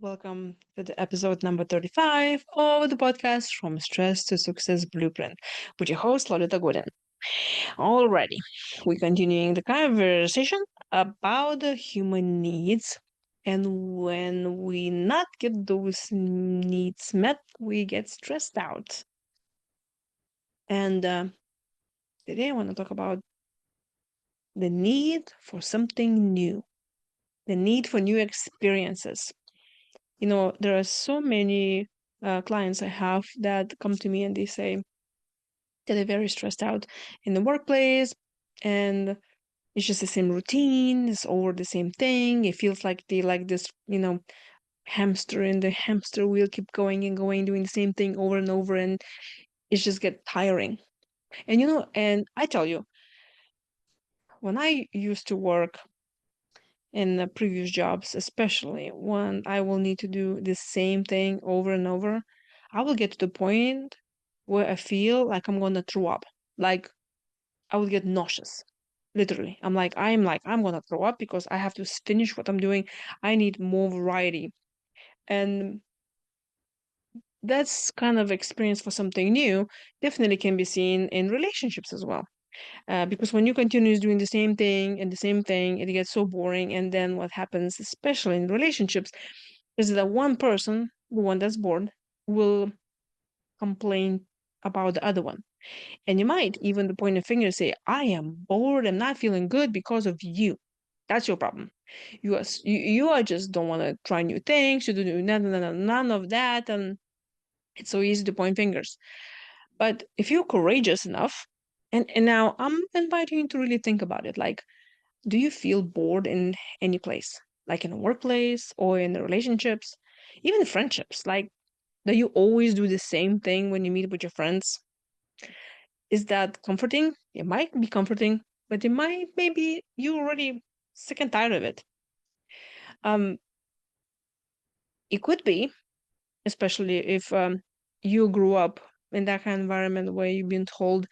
Welcome to the episode number 35 of the podcast From Stress to Success Blueprint with your host, Lolita. Alrighty, we're continuing the conversation about the human needs. And when we not get those needs met, we get stressed out. And today I want to talk about the need for something new, the need for new experiences. There are so many clients I have that come to me and they say that they're very stressed out in the workplace and it's just the same routine, it's over the same thing. It feels like they like this, hamster in the hamster wheel, keep going and going, doing the same thing over and over, and it just get tiring. And I tell you, when I used to work in the previous jobs, especially when I will need to do the same thing over and over, I will get to the point where I feel like I'm gonna throw up. Like I will get nauseous. Literally. I'm gonna throw up because I have to finish what I'm doing. I need more variety. And that's kind of experience for something new definitely can be seen in relationships as well. Because when you continue doing the same thing and the same thing, it gets so boring. And then what happens, especially in relationships, is that one person, the one that's bored, will complain about the other one. And you might even point a finger and say, I am bored, I'm not feeling good because of you. That's your problem. You are just don't want to try new things, you do none of that, and it's so easy to point fingers. But if you're courageous enough, and now I'm inviting you to really think about it. Like, do you feel bored in any place? Like in a workplace or in the relationships, even friendships? Like, do you always do the same thing when you meet with your friends? Is that comforting? It might be comforting, but it might maybe you already sick and tired of it. Um, it could be, especially if you grew up in that kind of environment where you've been told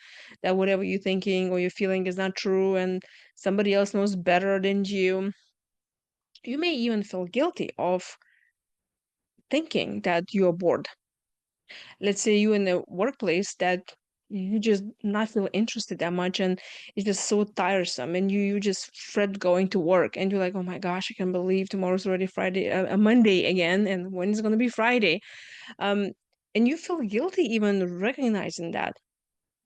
that whatever you're thinking or you're feeling is not true and somebody else knows better than you. You may even feel guilty of thinking that you're bored. Let's say you in the workplace that you just not feel interested that much and it's just so tiresome and you just fret going to work and you're like, oh my gosh, I can't believe tomorrow's already Friday, a Monday again, and when is it going to be Friday? um and you feel guilty even recognizing that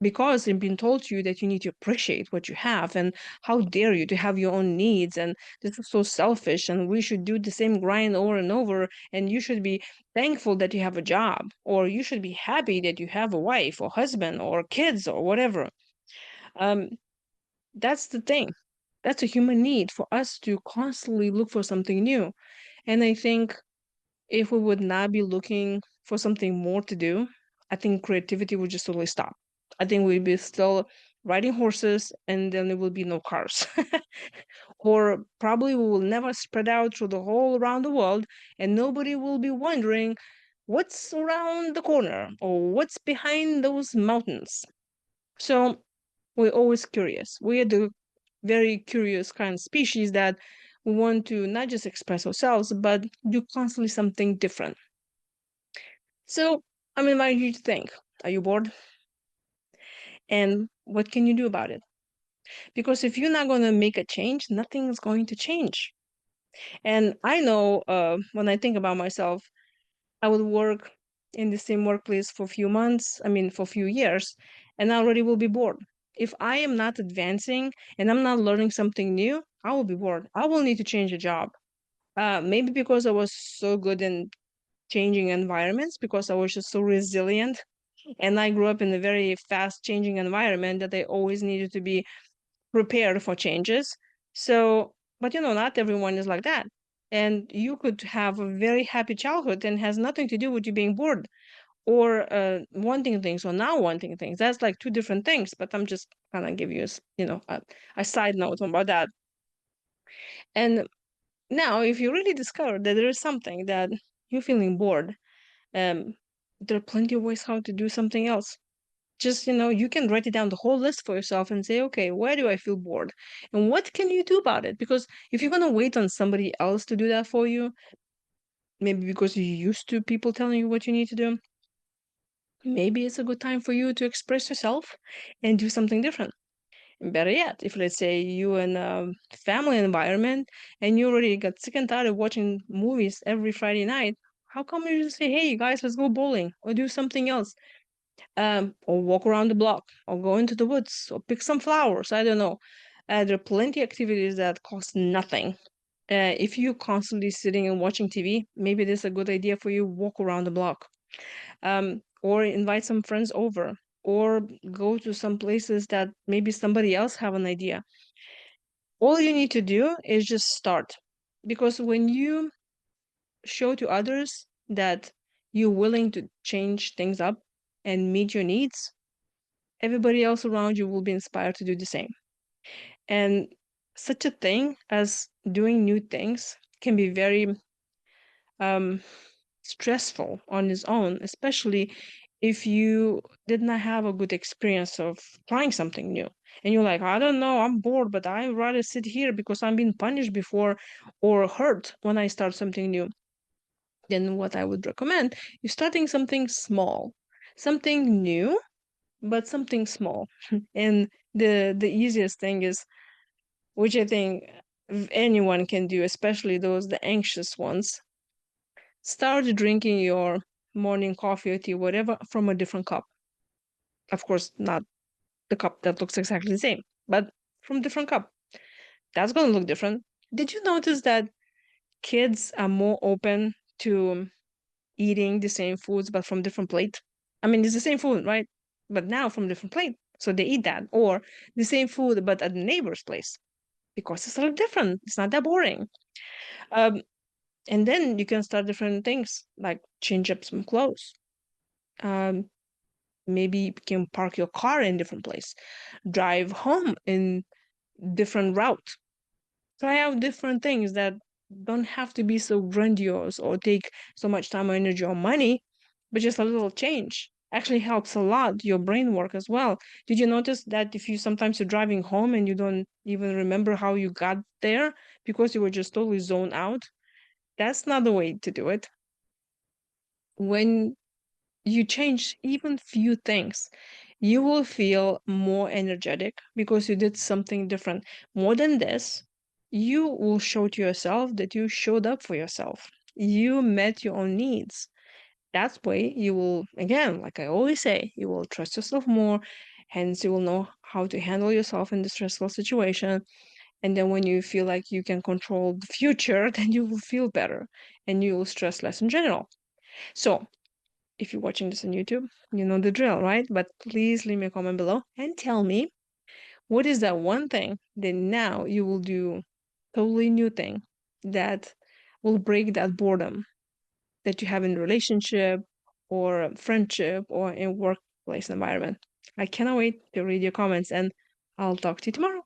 because it's been told to you that you need to appreciate what you have, and how dare you to have your own needs, and this is so selfish and we should do the same grind over and over, and you should be thankful that you have a job, or you should be happy that you have a wife or husband or kids or whatever. um that's the thing. That's a human need for us to constantly look for something new. And I think if we would not be looking for something more to do, I think creativity would just totally stop. I think we'd be still riding horses and then there will be no cars. Or probably we will never spread out through the whole around the world and nobody will be wondering what's around the corner or what's behind those mountains. So we're always curious. We're the very curious kind of species that we want to not just express ourselves, but do constantly something different. So I'm inviting you to think, are you bored? And what can you do about it? Because if you're not going to make a change, nothing is going to change. And I know when I think about myself, I would work in the same workplace for a few months, for a few years, and I already will be bored. If I am not advancing and I'm not learning something new, I will be bored. I will need to change a job. Maybe because I was so good in changing environments, because I was just so resilient. And I grew up in a very fast changing environment that I always needed to be prepared for changes. So, but not everyone is like that. And you could have a very happy childhood and has nothing to do with you being bored or wanting things or not wanting things. That's like two different things. But I'm just kind of give you, a side note about that. And now, if you really discover that there is something that you're feeling bored, um, there are plenty of ways how to do something else. Just, you can write it down the whole list for yourself and say, okay, where do I feel bored? And what can you do about it? Because if you're going to wait on somebody else to do that for you, maybe because you're used to people telling you what you need to do. Maybe it's a good time for you to express yourself and do something different. Better yet, if let's say you in a family environment and you already got sick and tired of watching movies every Friday night, how come you just say, hey, guys, let's go bowling or do something else? Or walk around the block or go into the woods or pick some flowers. I don't know. There are plenty of activities that cost nothing. If you're constantly sitting and watching TV, maybe this is a good idea for you. Walk around the block, or invite some friends over, or go to some places that maybe somebody else have an idea. All you need to do is just start, because when you show to others that you're willing to change things up and meet your needs, everybody else around you will be inspired to do the same. And such a thing as doing new things can be very um, stressful on its own, especially if you did not have a good experience of trying something new. And you're like, I don't know, I'm bored, but I'd rather sit here because I'm being punished before or hurt when I start something new. Then what I would recommend is starting something small, something new, but something small. And the easiest thing is, which I think anyone can do, especially those the anxious ones, start drinking your morning coffee or tea, whatever, from a different cup. Of course, not the cup that looks exactly the same, but from different cup. That's going to look different. Did you notice that kids are more open to eating the same foods but from different plate? I mean, it's the same food, right? But now from different plate. So they eat that. Or the same food but at the neighbor's place, because it's a little different. It's not that boring. Um, and then you can start different things like change up some clothes. Um, maybe you can park your car in different place, drive home in different route. Try out different things that don't have to be so grandiose or take so much time or energy or money, but just a little change actually helps a lot your brain work as well. Did you notice that if you sometimes you're driving home and you don't even remember how you got there because you were just totally zoned out? That's not the way to do it. When you change even few things, you will feel more energetic because you did something different. More than this, you will show to yourself that you showed up for yourself. You met your own needs. That way, you will, again, like I always say, you will trust yourself more. Hence, you will know how to handle yourself in the stressful situation. And then, when you feel like you can control the future, then you will feel better and you will stress less in general. So, if you're watching this on YouTube, you know the drill, right? But please leave me a comment below and tell me what is that one thing that now you will do totally new thing that will break that boredom that you have in relationship or friendship or in workplace environment. I cannot wait to read your comments, and I'll talk to you tomorrow.